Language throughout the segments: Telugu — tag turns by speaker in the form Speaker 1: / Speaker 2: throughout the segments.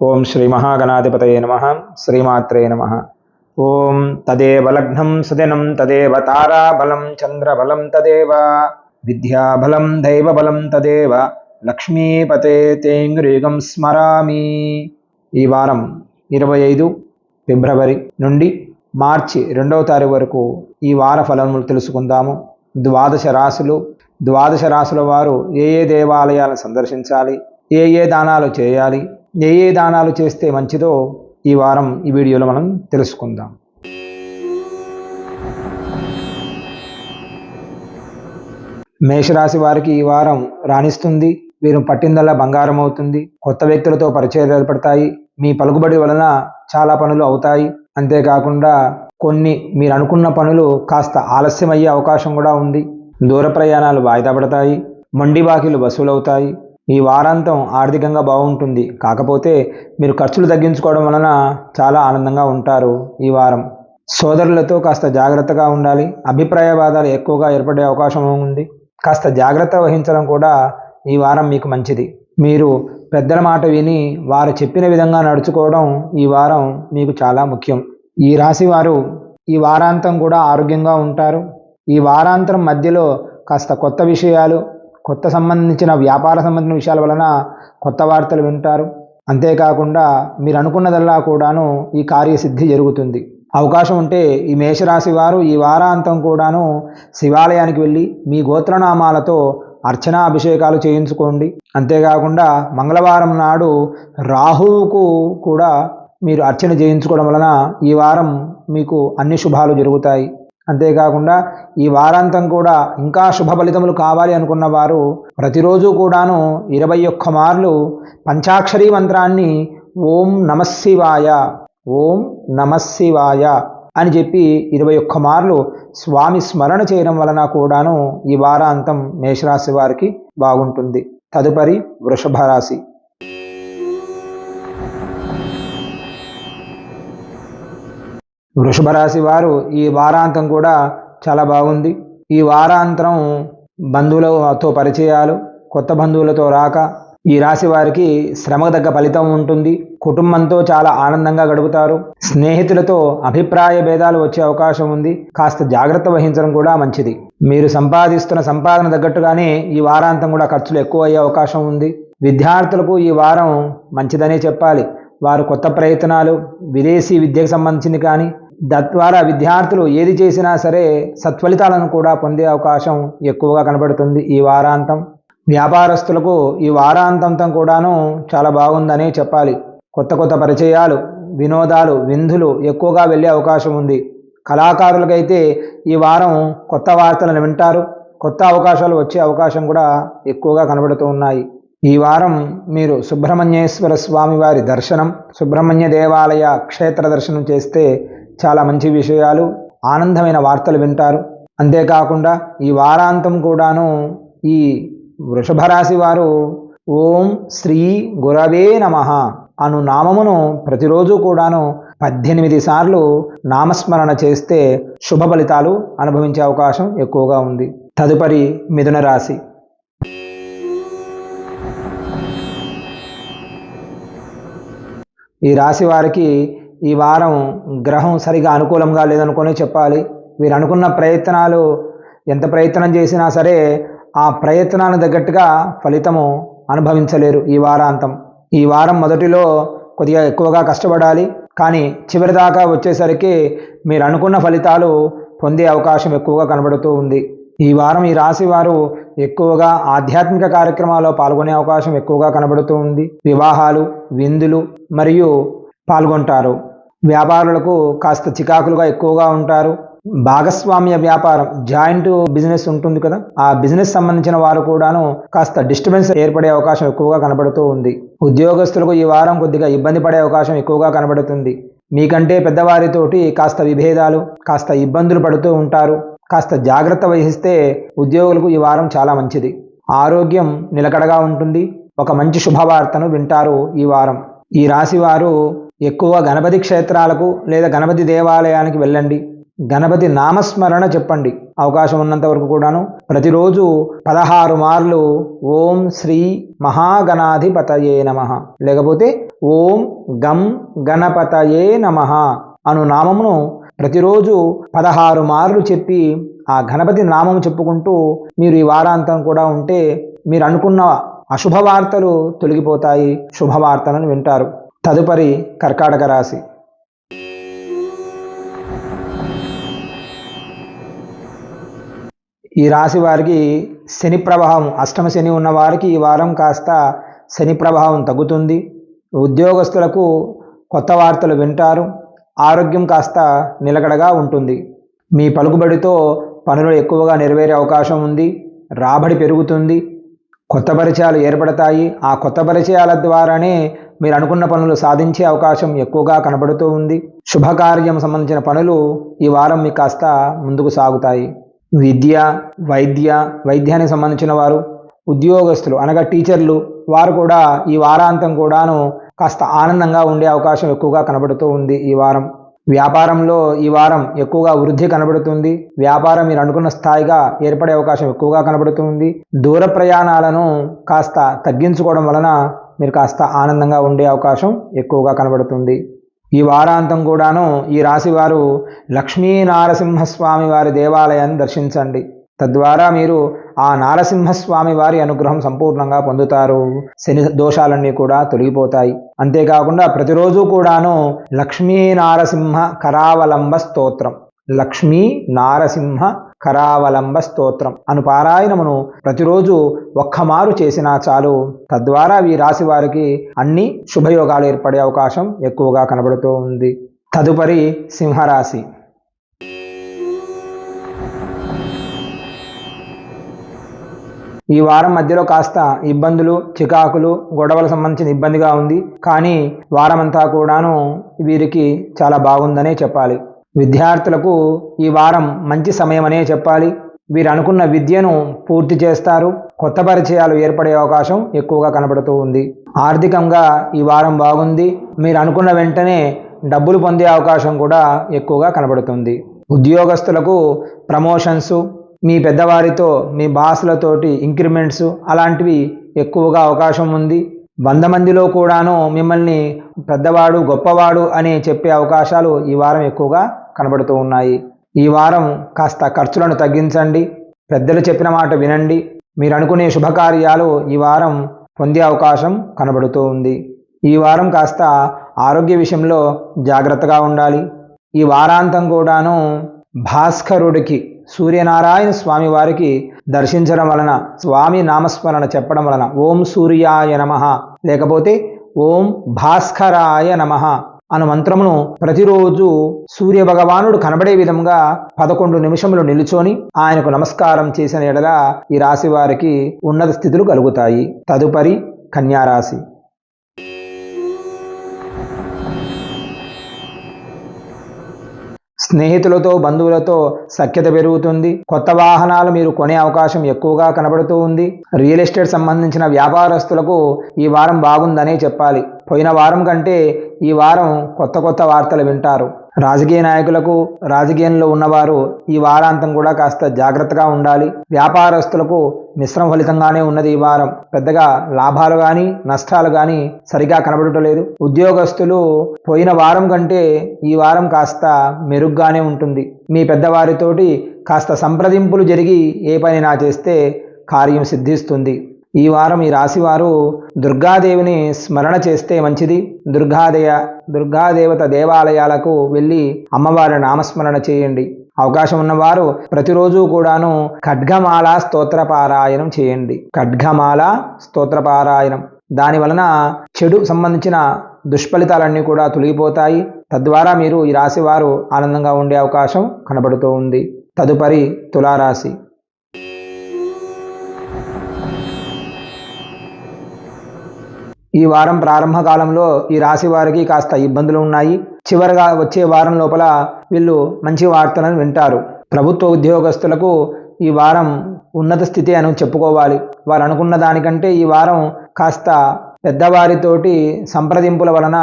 Speaker 1: ఓం శ్రీ మహాగణాధిపతయే నమః. శ్రీమాత్రే నమః. ఓం తదేవ లగ్నం సుదినం తదేవ తారాబలం చంద్రబలం తదేవ విద్యాబలం దైవబలం తదేవ లక్ష్మీపతే తేంగురీగం స్మరామి. ఈ వారం 25 ఫిబ్రవరి నుండి మార్చి 2వ తారీఖు వరకు ఈ వార ఫలములు తెలుసుకుందాము. ద్వాదశ రాశుల వారు ఏ దేవాలయాలను సందర్శించాలి, ఏ దానాలు చేయాలి, ఏ దానాలు చేస్తే మంచిదో ఈ వారం ఈ వీడియోలో మనం తెలుసుకుందాం. మేషరాశి వారికి ఈ వారం రాణిస్తుంది. వీరు పట్టిందల్లా బంగారం అవుతుంది. కొత్త వ్యక్తులతో పరిచయాలు ఏర్పడతాయి. మీ పలుకుబడి వలన చాలా పనులు అవుతాయి. అంతేకాకుండా కొన్ని మీరు అనుకున్న పనులు కాస్త ఆలస్యమయ్యే అవకాశం కూడా ఉంది. దూర ప్రయాణాలు వాయిదా పడతాయి. మొండి బాకీలు వసూలవుతాయి. ఈ వారాంతం ఆర్థికంగా బాగుంటుంది. కాకపోతే మీరు ఖర్చులు తగ్గించుకోవడం వలన చాలా ఆనందంగా ఉంటారు. ఈ వారం సోదరులతో కాస్త జాగ్రత్తగా ఉండాలి. అభిప్రాయవాదాలు ఎక్కువగా ఏర్పడే అవకాశం ఉంది. కాస్త జాగ్రత్త వహించడం కూడా ఈ వారం మీకు మంచిది. మీరు పెద్దల మాట విని వారు చెప్పిన విధంగా నడుచుకోవడం ఈ వారం మీకు చాలా ముఖ్యం. ఈ రాశి వారు ఈ వారాంతం కూడా ఆరోగ్యంగా ఉంటారు. ఈ వారాంతరం మధ్యలో కాస్త కొత్త విషయాలు, కొత్త సంబంధించిన వ్యాపార సంబంధించిన విషయాల వలన కొత్త వార్తలు వింటారు. అంతేకాకుండా మీరు అనుకున్నదల్లా కూడాను ఈ కార్యసిద్ధి జరుగుతుంది. అవకాశం ఉంటే ఈ మేషరాశి వారు ఈ వారాంతం కూడాను శివాలయానికి వెళ్ళి మీ గోత్రనామాలతో అర్చనా అభిషేకాలు చేయించుకోండి. అంతేకాకుండా మంగళవారం నాడు రాహువుకు కూడా మీరు అర్చన చేయించుకోవడం వలన ఈ వారం మీకు అన్ని శుభాలు జరుగుతాయి. అంతేకాకుండా ఈ వారాంతం కూడా ఇంకా శుభ ఫలితములు కావాలి అనుకున్న వారు ప్రతిరోజు కూడాను 21 మార్లు పంచాక్షరీ మంత్రాన్ని ఓం నమఃశివాయ, ఓం నమఃశివాయ అని చెప్పి 21 మార్లు స్వామి స్మరణ చేయడం వలన కూడాను ఈ వారాంతం మేషరాశి వారికి బాగుంటుంది. తదుపరి వృషభ రాశి. వృషభ రాశి వారు ఈ వారాంతం కూడా చాలా బాగుంది. ఈ వారాంతరం బంధువులతో పరిచయాలు, కొత్త బంధువులతో రాక ఈ రాశి వారికి శ్రమకు తగ్గ ఫలితం ఉంటుంది. కుటుంబంతో చాలా ఆనందంగా గడుపుతారు. స్నేహితులతో అభిప్రాయ భేదాలు వచ్చే అవకాశం ఉంది. కాస్త జాగ్రత్త వహించడం కూడా మంచిది. మీరు సంపాదిస్తున్న సంపాదన తగ్గట్టుగానే ఈ వారాంతం కూడా ఖర్చులు ఎక్కువ అయ్యే అవకాశం ఉంది. విద్యార్థులకు ఈ వారం మంచిదనే చెప్పాలి. వారు కొత్త ప్రయత్నాలు, విదేశీ విద్యకు సంబంధించింది కానీ తద్వారా విద్యార్థులు ఏది చేసినా సరే సత్ఫలితాలను కూడా పొందే అవకాశం ఎక్కువగా కనబడుతుంది ఈ వారాంతం. వ్యాపారస్తులకు ఈ వారాంతం కూడాను చాలా బాగుందనే చెప్పాలి. కొత్త పరిచయాలు, వినోదాలు, విందులు ఎక్కువగా వెళ్ళే అవకాశం ఉంది. కళాకారులకైతే ఈ వారం కొత్త వార్తలను వింటారు. కొత్త అవకాశాలు వచ్చే అవకాశం కూడా ఎక్కువగా కనబడుతూ ఉన్నాయి. ఈ వారం మీరు సుబ్రహ్మణ్యేశ్వర స్వామి వారి దర్శనం, సుబ్రహ్మణ్య దేవాలయ క్షేత్ర దర్శనం చేస్తే చాలా మంచి విషయాలు, ఆనందమైన వార్తలు వింటారు. అంతేకాకుండా ఈ వారాంతం కూడాను ఈ వృషభ రాశి వారు ఓం శ్రీ గురవే నమః అను నామమును ప్రతిరోజు కూడాను 18 సార్లు నామస్మరణ చేస్తే శుభ ఫలితాలు అనుభవించే అవకాశం ఎక్కువగా ఉంది. తదుపరి మిథున రాశి. ఈ రాశి వారికి ఈ వారం గ్రహం సరిగా అనుకూలంగా లేదనుకునే చెప్పాలి. వీరు అనుకున్న ప్రయత్నాలు ఎంత ప్రయత్నం చేసినా సరే ఆ ప్రయత్నానికి తగ్గట్టుగా ఫలితము అనుభవించలేరు ఈ వారాంతం. ఈ వారం మొదటిలో కొద్దిగా ఎక్కువగా కష్టపడాలి. కానీ చివరి దాకా వచ్చేసరికి మీరు అనుకున్న ఫలితాలు పొందే అవకాశం ఎక్కువగా కనబడుతూ ఉంది. ఈ వారం ఈ రాశి వారు ఎక్కువగా ఆధ్యాత్మిక కార్యక్రమాల్లో పాల్గొనే అవకాశం ఎక్కువగా కనబడుతూ ఉంది. వివాహాలు, విందులు మరియు పాల్గొంటారు. వ్యాపారులకు కాస్త చికాకులుగా ఎక్కువగా ఉంటారు. భాగస్వామ్య వ్యాపారం, జాయింట్ బిజినెస్ ఉంటుంది కదా, ఆ బిజినెస్ సంబంధించిన వారు కూడాను కాస్త డిస్టర్బెన్స్ ఏర్పడే అవకాశం ఎక్కువగా కనబడుతూ ఉంది. ఉద్యోగస్తులకు ఈ వారం కొద్దిగా ఇబ్బంది పడే అవకాశం ఎక్కువగా కనబడుతుంది. మీకంటే పెద్దవారితోటి కాస్త విభేదాలు, కాస్త ఇబ్బందులు పడుతూ ఉంటారు. కాస్త జాగ్రత్త వహిస్తే ఉద్యోగులకు ఈ వారం చాలా మంచిది. ఆరోగ్యం నిలకడగా ఉంటుంది. ఒక మంచి శుభవార్తను వింటారు ఈ వారం. ఈ రాశి వారు ఎక్కువ గణపతి క్షేత్రాలకు లేదా గణపతి దేవాలయానికి వెళ్ళండి. గణపతి నామస్మరణ చెప్పండి. అవకాశం ఉన్నంత వరకు కూడాను ప్రతిరోజు 16 మార్లు ఓం శ్రీ మహాగణాధిపతయే నమః లేకపోతే ఓం గం గణపతయే నమః అను నామమును ప్రతిరోజు 16 మార్లు చెప్పి ఆ గణపతి నామము చెప్పుకుంటూ మీరు ఈ వారాంతం కూడా ఉంటే మీరు అనుకున్న అశుభవార్తలు తొలగిపోతాయి, శుభవార్తలను వింటారు. తదుపరి కర్కాటక రాశి. ఈ రాశి వారికి శని ప్రభావం, అష్టమ శని ఉన్న వారికి ఈ వారం కాస్త శని ప్రభావం తగ్గుతుంది. ఉద్యోగస్తులకు కొత్త వార్తలు వింటారు. ఆరోగ్యం కాస్త నిలకడగా ఉంటుంది. మీ పలుకుబడితో పనులు ఎక్కువగా నెరవేరే అవకాశం ఉంది. రాబడి పెరుగుతుంది. కొత్త పరిచయాలు ఏర్పడతాయి. ఆ కొత్త పరిచయాల ద్వారానే మీరు అనుకున్న పనులు సాధించే అవకాశం ఎక్కువగా కనబడుతూ ఉంది. శుభకార్యం సంబంధించిన పనులు ఈ వారం మీకు కాస్త ముందుకు సాగుతాయి. విద్య, వైద్యానికి సంబంధించిన వారు, ఉద్యోగస్తులు అనగా టీచర్లు వారు కూడా ఈ వారాంతం కూడాను కాస్త ఆనందంగా ఉండే అవకాశం ఎక్కువగా కనబడుతూ ఉంది. ఈ వారం వ్యాపారంలో ఈ వారం ఎక్కువగా వృద్ధి కనబడుతుంది. వ్యాపారం మీరు అనుకున్న స్థాయిగా ఏర్పడే అవకాశం ఎక్కువగా కనబడుతుంది. దూర ప్రయాణాలను కాస్త తగ్గించుకోవడం వలన మీరు కాస్త ఆనందంగా ఉండే అవకాశం ఎక్కువగా కనబడుతుంది. ఈ వారాంతం కూడాను ఈ రాశి వారు లక్ష్మీ నారసింహస్వామి వారి దేవాలయాన్ని దర్శించండి. తద్వారా మీరు ఆ నారసింహస్వామి వారి అనుగ్రహం సంపూర్ణంగా పొందుతారు. శని దోషాలన్నీ కూడా తొలగిపోతాయి. అంతేకాకుండా ప్రతిరోజు కూడాను లక్ష్మీ నారసింహ కరావలంబ స్తోత్రం, లక్ష్మీ నారసింహ కరావలంబ స్తోత్రం అను పారాయణమును ప్రతిరోజు ఒక్కమారు చేసినా చాలు. తద్వారా ఈ రాశి వారికి అన్ని శుభయోగాలు ఏర్పడే అవకాశం ఎక్కువగా కనబడుతూ ఉంది. తదుపరి సింహరాశి. ఈ వారం మధ్యలో కాస్త ఇబ్బందులు, చికాకులు, గొడవలు సంబంధించిన ఇబ్బందిగా ఉంది. కానీ వారమంతా కూడాను వీరికి చాలా బాగుందనే చెప్పాలి. విద్యార్థులకు ఈ వారం మంచి సమయం అనే చెప్పాలి. వీరు అనుకున్న విద్యను పూర్తి చేస్తారు. కొత్త పరిచయాలు ఏర్పడే అవకాశం ఎక్కువగా కనబడుతూ ఉంది. ఆర్థికంగా ఈ వారం బాగుంది. మీరు అనుకున్న వెంటనే డబ్బులు పొందే అవకాశం కూడా ఎక్కువగా కనబడుతుంది. ఉద్యోగస్తులకు ప్రమోషన్స్, మీ పెద్దవారితో, మీ బాసులతోటి ఇంక్రిమెంట్స్ అలాంటివి ఎక్కువగా అవకాశం ఉంది. 100 మందిలో కూడాను మిమ్మల్ని పెద్దవాడు, గొప్పవాడు అని చెప్పే అవకాశాలు ఈ వారం ఎక్కువగా కనబడుతూ ఉన్నాయి. ఈ వారం కాస్త ఖర్చులను తగ్గించండి. పెద్దలు చెప్పిన మాట వినండి. మీరు అనుకునే శుభకార్యాలు ఈ వారం పొందే అవకాశం కనబడుతూ ఉంది. ఈ వారం కాస్త ఆరోగ్య విషయంలో జాగ్రత్తగా ఉండాలి. ఈ వారాంతం కూడాను భాస్కరుడికి, సూర్యనారాయణ స్వామి వారికి దర్శించడం వలన, స్వామి నామస్మరణ చెప్పడం వలన ఓం సూర్యాయ నమః లేకపోతే ఓం భాస్కరాయ నమః అను మంత్రమును ప్రతిరోజు సూర్య భగవానుడు కనబడే విధంగా 11 నిమిషములు నిలుచొని ఆయనకు నమస్కారం చేసిన ఎడల ఈ రాశి వారికి ఉన్నత స్థితులు కలుగుతాయి. తదుపరి కన్యారాశి. స్నేహితులతో, బంధువులతో సఖ్యత పెరుగుతుంది. కొత్త వాహనాలు మీరు కొనే అవకాశం ఎక్కువగా కనబడుతూ ఉంది. రియల్ ఎస్టేట్ సంబంధించిన వ్యాపారస్తులకు ఈ వారం బాగుందనే చెప్పాలి. పోయిన వారం కంటే ఈ వారం కొత్త వార్తలు వింటారు. రాజకీయ నాయకులకు, రాజకీయంలో ఉన్నవారు ఈ వారాంతం కూడా కాస్త జాగ్రత్తగా ఉండాలి. వ్యాపారస్తులకు మిశ్రమ ఫలితంగానే ఉన్నది. ఈ వారం పెద్దగా లాభాలు కానీ నష్టాలు కానీ సరిగా కనబడటలేదు. ఉద్యోగస్తులు పోయిన వారం కంటే ఈ వారం కాస్త మెరుగ్గానే ఉంటుంది. మీ పెద్దవారితోటి కాస్త సంప్రదింపులు జరిగి ఏ పని చేస్తే కార్యం సిద్ధిస్తుంది. ఈ వారం ఈ రాశివారు దుర్గాదేవిని స్మరణ చేస్తే మంచిది. దుర్గాదేవత దేవాలయాలకు వెళ్ళి అమ్మవారి నామస్మరణ చేయండి. అవకాశం ఉన్నవారు ప్రతిరోజు కూడాను ఖడ్గమాల స్తోత్రపారాయణం చేయండి. ఖడ్గమాల స్తోత్రపారాయణం దాని వలన చెడు సంబంధించిన దుష్ఫలితాలన్నీ కూడా తొలగిపోతాయి. తద్వారా మీరు ఈ రాశివారు ఆనందంగా ఉండే అవకాశం కనబడుతూ ఉంది. తదుపరి తులారాశి. ఈ వారం ప్రారంభ కాలంలో ఈ రాశి వారికి కాస్త ఇబ్బందులు ఉన్నాయి. చివరగా వచ్చే వారం లోపల వీళ్ళు మంచి వార్తలను వింటారు. ప్రభుత్వ ఉద్యోగస్తులకు ఈ వారం ఉన్నత స్థితి అని చెప్పుకోవాలి. వారు అనుకున్న దానికంటే ఈ వారం కాస్త పెద్దవారితోటి సంప్రదింపుల వలన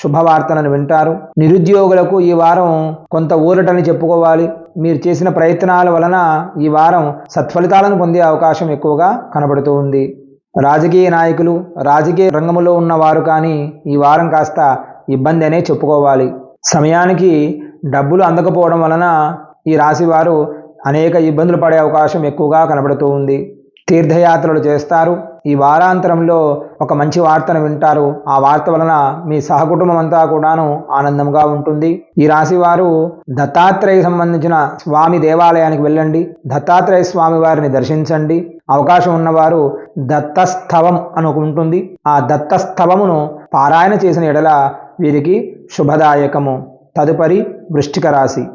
Speaker 1: శుభవార్తలను వింటారు. నిరుద్యోగులకు ఈ వారం కొంత ఊరటని చెప్పుకోవాలి. మీరు చేసిన ప్రయత్నాల వలన ఈ వారం సత్ఫలితాలను పొందే అవకాశం ఎక్కువగా కనబడుతూ ఉంది. రాజకీయ నాయకులు, రాజకీయ రంగంలో ఉన్నవారు కానీ ఈ వారం కాస్త ఇబ్బంది అనే చెప్పుకోవాలి. సమయానికి డబ్బులు అందకపోవడం వలన ఈ రాశి వారు అనేక ఇబ్బందులు పడే అవకాశం ఎక్కువగా కనబడుతూ ఉంది. తీర్థయాత్రలు చేస్తారు. ఈ వారాంతరంలో ఒక మంచి వార్తను వింటారు. ఆ వార్త వలన మీ సహకుటుంబం అంతా కూడాను ఆనందంగా ఉంటుంది. ఈ రాశి వారు దత్తాత్రేయ సంబంధించిన స్వామి దేవాలయానికి వెళ్ళండి. దత్తాత్రేయ స్వామి వారిని దర్శించండి. అవకాశం ఉన్నవారు దత్తస్థవం అని ఒకటి ఉంటుంది. ఆ దత్తస్థవమును పారాయణ చేసిన ఎడల వీరికి శుభదాయకము. తదుపరి వృశ్చిక రాశి.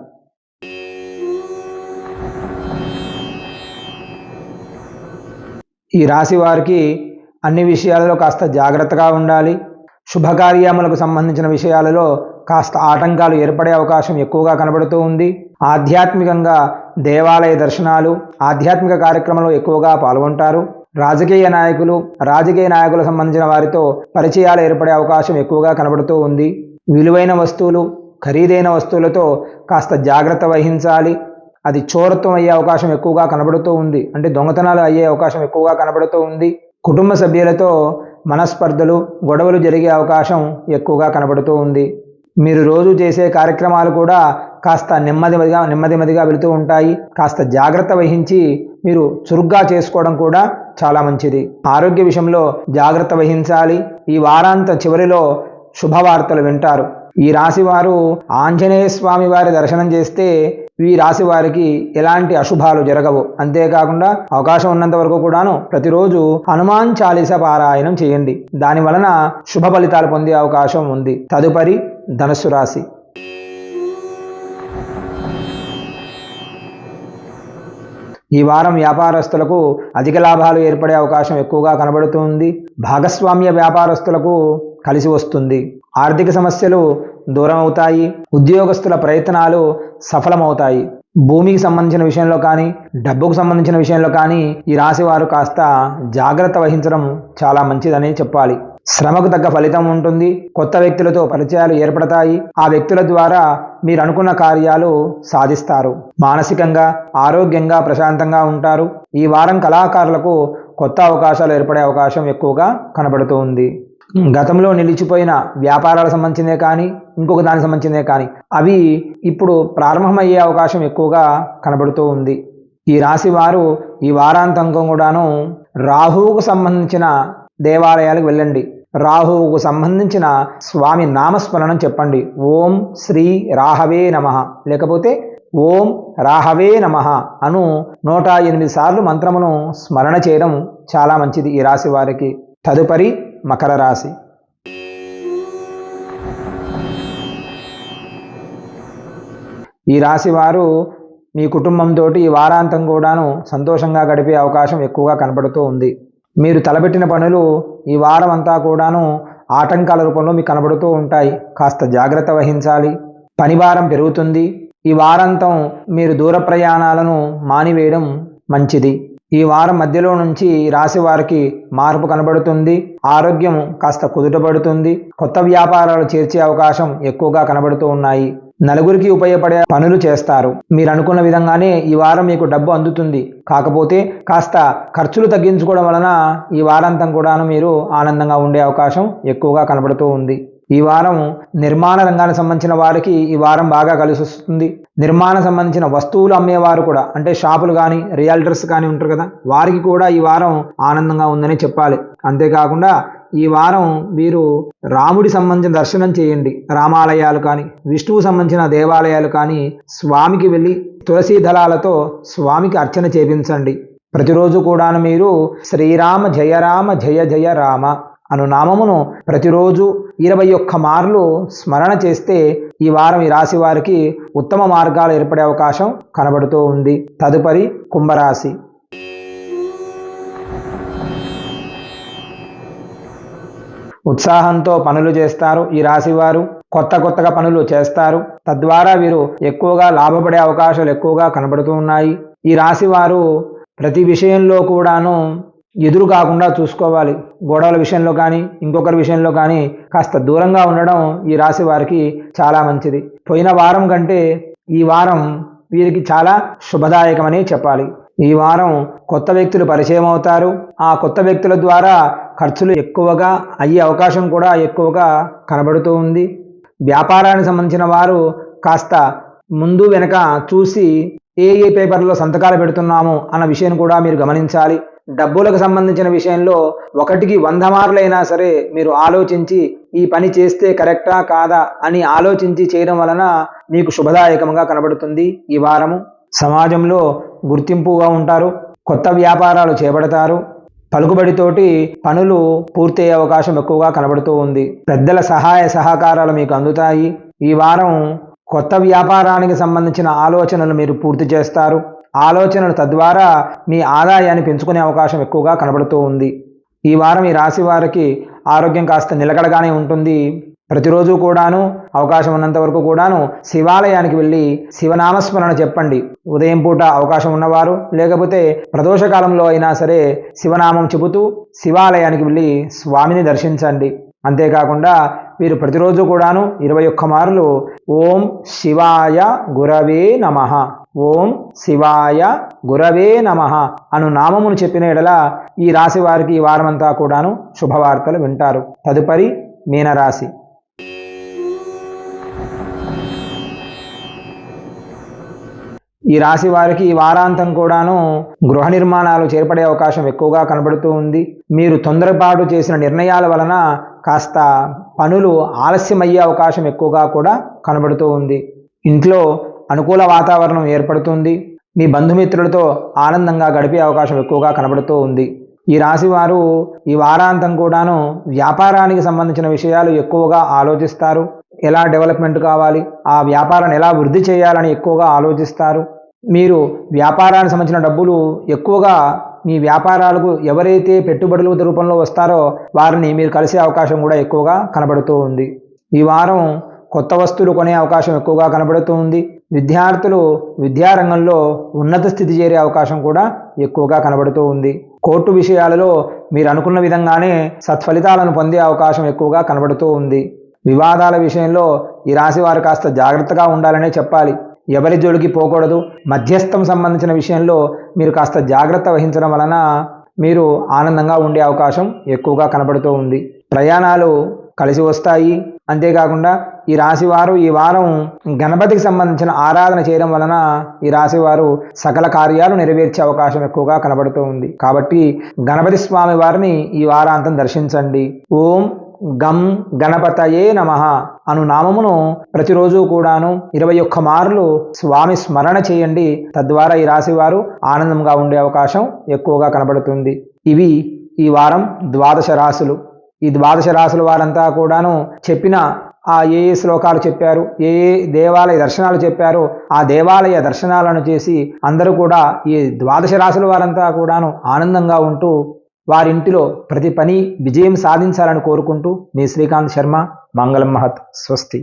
Speaker 1: ఈ రాశి వారికి అన్ని విషయాలలో కాస్త జాగ్రత్తగా ఉండాలి. శుభకార్యములకు సంబంధించిన విషయాలలో కాస్త ఆటంకాలు ఏర్పడే అవకాశం ఎక్కువగా కనబడుతూ ఉంది. ఆధ్యాత్మికంగా దేవాలయ దర్శనాలు, ఆధ్యాత్మిక కార్యక్రమంలో ఎక్కువగా పాల్గొంటారు. రాజకీయ నాయకులకు సంబంధించిన వారితో పరిచయాలు ఏర్పడే అవకాశం ఎక్కువగా కనబడుతూ ఉంది. విలువైన వస్తువులు, ఖరీదైన వస్తువులతో కాస్త జాగ్రత్త వహించాలి. అది చోరత్వం అయ్యే అవకాశం ఎక్కువగా కనబడుతూ ఉంది. అంటే దొంగతనాలు అయ్యే అవకాశం ఎక్కువగా కనబడుతూ ఉంది. కుటుంబ సభ్యులతో మనస్పర్ధలు, గొడవలు జరిగే అవకాశం ఎక్కువగా కనబడుతూ ఉంది. మీరు రోజు చేసే కార్యక్రమాలు కూడా కాస్త నెమ్మదిగా వెళుతూ ఉంటాయి. కాస్త జాగ్రత్త వహించి మీరు చురుగ్గా చేసుకోవడం కూడా చాలా మంచిది. ఆరోగ్య విషయంలో జాగ్రత్త వహించాలి. ఈ వారాంత చివరిలో శుభవార్తలు వింటారు. ఈ రాశి వారు ఆంజనేయ స్వామి వారి దర్శనం చేస్తే ఈ రాశి వారికి ఎలాంటి అశుభాలు జరగవు. అంతేకాకుండా అవకాశం ఉన్నంత వరకు కూడాను ప్రతిరోజు హనుమాన్ చాలీసా పారాయణం చేయండి. దాని వలన శుభ ఫలితాలు పొందే అవకాశం ఉంది. తదుపరి ధనుస్సు రాశి. ఈ వారం వ్యాపారస్తులకు అధిక లాభాలు ఏర్పడే అవకాశం ఎక్కువగా కనబడుతుంది. భాగస్వామ్య వ్యాపారస్తులకు కలిసి వస్తుంది. ఆర్థిక సమస్యలు దూరం అవుతాయి. ఉద్యోగస్తుల ప్రయత్నాలు సఫలమవుతాయి. భూమికి సంబంధించిన విషయంలో కానీ, డబ్బుకు సంబంధించిన విషయంలో కానీ ఈ రాశి వారు కాస్త జాగ్రత్త వహించడం చాలా మంచిదని చెప్పాలి. శ్రమకు తగ్గ ఫలితం ఉంటుంది. కొత్త వ్యక్తులతో పరిచయాలు ఏర్పడతాయి. ఆ వ్యక్తుల ద్వారా మీరు అనుకున్న కార్యాలు సాధిస్తారు. మానసికంగా, ఆరోగ్యంగా ప్రశాంతంగా ఉంటారు. ఈ వారం కళాకారులకు కొత్త అవకాశాలు ఏర్పడే అవకాశం ఎక్కువగా కనబడుతూ ఉంది. గతంలో నిలిచిపోయిన వ్యాపారాలకు సంబంధించినే కానీ, ఇంకొక దానికి సంబంధించినే కానీ అవి ఇప్పుడు ప్రారంభమయ్యే అవకాశం ఎక్కువగా కనబడుతూ ఉంది. ఈ రాశి వారు ఈ వారాంతంకం కూడాను రాహువుకు సంబంధించిన దేవాలయాలకు వెళ్ళండి. రాహువుకు సంబంధించిన స్వామి నామస్మరణం చెప్పండి. ఓం శ్రీ రాహవే నమః లేకపోతే ఓం రాహవే నమః అను 108 సార్లు మంత్రమును స్మరణ చేయడం చాలా మంచిది ఈ రాశి వారికి. తదుపరి మకర రాశి. ఈ రాశి వారు మీ కుటుంబంతో ఈ వారాంతం కూడాను సంతోషంగా గడిపే అవకాశం ఎక్కువగా కనబడుతూ ఉంది. మీరు తలపెట్టిన పనులు ఈ వారం అంతా కూడాను ఆటంకాల రూపంలో మీకు కనబడుతూ ఉంటాయి. కాస్త జాగ్రత్త వహించాలి. పనిభారం పెరుగుతుంది. ఈ వారాంతం మీరు దూర ప్రయాణాలను మానివేయడం మంచిది. ఈ వారం మధ్యలో నుంచి రాశి వారికి మార్పు కనబడుతుంది. ఆరోగ్యం కాస్త కుదుటపడుతుంది. కొత్త వ్యాపారాలు చేర్చే అవకాశం ఎక్కువగా కనబడుతూ ఉన్నాయి. నలుగురికి ఉపయోగపడే పనులు చేస్తారు. మీరు అనుకున్న విధంగానే ఈ వారం మీకు డబ్బు అందుతుంది. కాకపోతే కాస్త ఖర్చులు తగ్గించుకోవడం వలన ఈ వారాంతం కూడాను మీరు ఆనందంగా ఉండే అవకాశం ఎక్కువగా కనబడుతూ ఉంది. ఈ వారం నిర్మాణ రంగానికి సంబంధించిన వారికి ఈ వారం బాగా కలిసి వస్తుంది. నిర్మాణం సంబంధించిన వస్తువులు అమ్మేవారు కూడా, అంటే షాపులు కానీ, రియల్టర్స్ కానీ ఉంటారు కదా, వారికి కూడా ఈ వారం ఆనందంగా ఉందని చెప్పాలి. అంతేకాకుండా ఈ వారం వీరు రాముడి సంబంధించిన దర్శనం చేయండి. రామాలయాలు కానీ, విష్ణువు సంబంధించిన దేవాలయాలు కానీ స్వామికి వెళ్ళి తులసి దళాలతో స్వామికి అర్చన చేపించండి. ప్రతిరోజు కూడాను మీరు శ్రీరామ జయ రామ జయ జయ రామ అను నామమును ప్రతిరోజు 21 మార్లు స్మరణ చేస్తే ఈ వారం ఈ రాశి వారికి ఉత్తమ మార్గాలు ఏర్పడే అవకాశం కనబడుతూ ఉంది. తదుపరి కుంభరాశి. ఉత్సాహంతో పనులు చేస్తారు. ఈ రాశి వారు కొత్తగా పనులు చేస్తారు. తద్వారా వీరు ఎక్కువగా లాభపడే అవకాశాలు ఎక్కువగా కనబడుతూ ఉన్నాయి. ఈ రాశి వారు ప్రతి విషయంలో కూడాను ఎదురు కాకుండా చూసుకోవాలి. గొడవల విషయంలో కానీ ఇంకొకరి విషయంలో కానీ కాస్త దూరంగా ఉండడం ఈ రాశి వారికి చాలా మంచిది. పోయిన వారం కంటే ఈ వారం వీరికి చాలా శుభదాయకమని చెప్పాలి. ఈ వారం కొత్త వ్యక్తులు పరిచయం అవుతారు. ఆ కొత్త వ్యక్తుల ద్వారా ఖర్చులు ఎక్కువగా అయ్యే అవకాశం కూడా ఎక్కువగా కనబడుతూ ఉంది. వ్యాపారానికి సంబంధించిన వారు కాస్త ముందు వెనక చూసి ఏ పేపర్లో సంతకాలు పెడుతున్నాము అన్న విషయం కూడా మీరు గమనించాలి. డబ్బులకు సంబంధించిన విషయంలో 1కి 100 మార్లైనా సరే మీరు ఆలోచించి ఈ పని చేస్తే కరెక్టా కాదా అని ఆలోచించి చేయడం వలన మీకు శుభదాయకంగా కనబడుతుంది. ఈ వారము సమాజంలో గుర్తింపుగా ఉంటారు. కొత్త వ్యాపారాలు చేపడతారు. పలుకుబడితోటి పనులు పూర్తయ్యే అవకాశం ఎక్కువగా కనబడుతూ ఉంది. పెద్దల సహాయ సహకారాలు మీకు అందుతాయి. ఈ వారం కొత్త వ్యాపారానికి సంబంధించిన ఆలోచనలు మీరు పూర్తి చేస్తారు. ఆలోచనలు తద్వారా మీ ఆదాయాన్ని పెంచుకునే అవకాశం ఎక్కువగా కనబడుతూ ఉంది. ఈ వారం ఈ రాశి వారికి ఆరోగ్యం కాస్త నిలకడగానే ఉంటుంది. ప్రతిరోజు కూడాను అవకాశం ఉన్నంత వరకు కూడాను శివాలయానికి వెళ్ళి శివనామస్మరణ చెప్పండి. ఉదయం పూట అవకాశం ఉన్నవారు, లేకపోతే ప్రదోషకాలంలో అయినా సరే శివనామం చెబుతూ శివాలయానికి వెళ్ళి స్వామిని దర్శించండి. అంతేకాకుండా వీరు ప్రతిరోజు కూడాను 21 మార్లు ఓం శివాయ గురవే నమః, ఓం శివాయ గురవే నమః అను నామమును చెప్పిన ఎడల ఈ రాశి వారికి ఈ వారమంతా కూడాను శుభవార్తలు వింటారు. తదుపరి మీనరాశి. ఈ రాశి వారికి ఈ వారాంతం కూడాను గృహ నిర్మాణాలు చేపడే అవకాశం ఎక్కువగా కనబడుతూ ఉంది. మీరు తొందరపాటు చేసిన నిర్ణయాల వలన కాస్త పనులు ఆలస్యమయ్యే అవకాశం ఎక్కువగా కూడా కనబడుతూ ఉంది. ఇంట్లో అనుకూల వాతావరణం ఏర్పడుతుంది. మీ బంధుమిత్రులతో ఆనందంగా గడిపే అవకాశం ఎక్కువగా కనబడుతూ ఉంది. ఈ రాశి వారు ఈ వారాంతం కూడాను వ్యాపారానికి సంబంధించిన విషయాలు ఎక్కువగా ఆలోచిస్తారు. ఎలా డెవలప్మెంట్ కావాలి, ఆ వ్యాపారాన్ని ఎలా వృద్ధి చేయాలని ఎక్కువగా ఆలోచిస్తారు. మీరు వ్యాపారానికి సంబంధించిన డబ్బులు ఎక్కువగా మీ వ్యాపారాలకు ఎవరైతే పెట్టుబడుల రూపంలో వస్తారో వారిని మీరు కలిసే అవకాశం కూడా ఎక్కువగా కనబడుతూ ఉంది. ఈ వారం కొత్త వస్తువులు కొనే అవకాశం ఎక్కువగా కనబడుతూ ఉంది. విద్యార్థులు విద్యారంగంలో ఉన్నత స్థితి చేరే అవకాశం కూడా ఎక్కువగా కనబడుతూ ఉంది. కోర్టు విషయాలలో మీరు అనుకున్న విధంగానే సత్ఫలితాలను పొందే అవకాశం ఎక్కువగా కనబడుతూ ఉంది. వివాదాల విషయంలో ఈ రాశి వారు కాస్త జాగ్రత్తగా ఉండాలనే చెప్పాలి. ఎవరి జోలికి పోకూడదు. మధ్యస్థం సంబంధించిన విషయంలో మీరు కాస్త జాగ్రత్త వహించడం వలన మీరు ఆనందంగా ఉండే అవకాశం ఎక్కువగా కనబడుతూ ఉంది. ప్రయాణాలు కలిసి వస్తాయి. అంతేకాకుండా ఈ రాశివారు ఈ వారం గణపతికి సంబంధించిన ఆరాధన చేయడం వలన ఈ రాశివారు సకల కార్యాలు నెరవేర్చే అవకాశం ఎక్కువగా కనబడుతూ ఉంది. కాబట్టి గణపతి స్వామి వారిని ఈ వారాంతం దర్శించండి. ఓం గం గణపతయే నమః అను నామమును ప్రతిరోజు కూడాను 21 మార్లు స్వామి స్మరణ చేయండి. తద్వారా ఈ రాశివారు ఆనందంగా ఉండే అవకాశం ఎక్కువగా కనబడుతుంది. ఇవి ఈ వారం 12 రాశులు. ఈ 12 రాశుల వారంతా కూడాను చెప్పిన ఆ ఏ శ్లోకాలు చెప్పారు, ఏ దేవాలయ దర్శనాలు చెప్పారు, ఆ దేవాలయ దర్శనాలను చేసి అందరూ కూడా ఈ 12 రాశుల వారంతా కూడాను ఆనందంగా ఉంటూ వారింటిలో ప్రతి పని విజయం సాధించాలని కోరుకుంటూ మీ శ్రీకాంత్ శర్మ. మంగళం మహత్. స్వస్తి.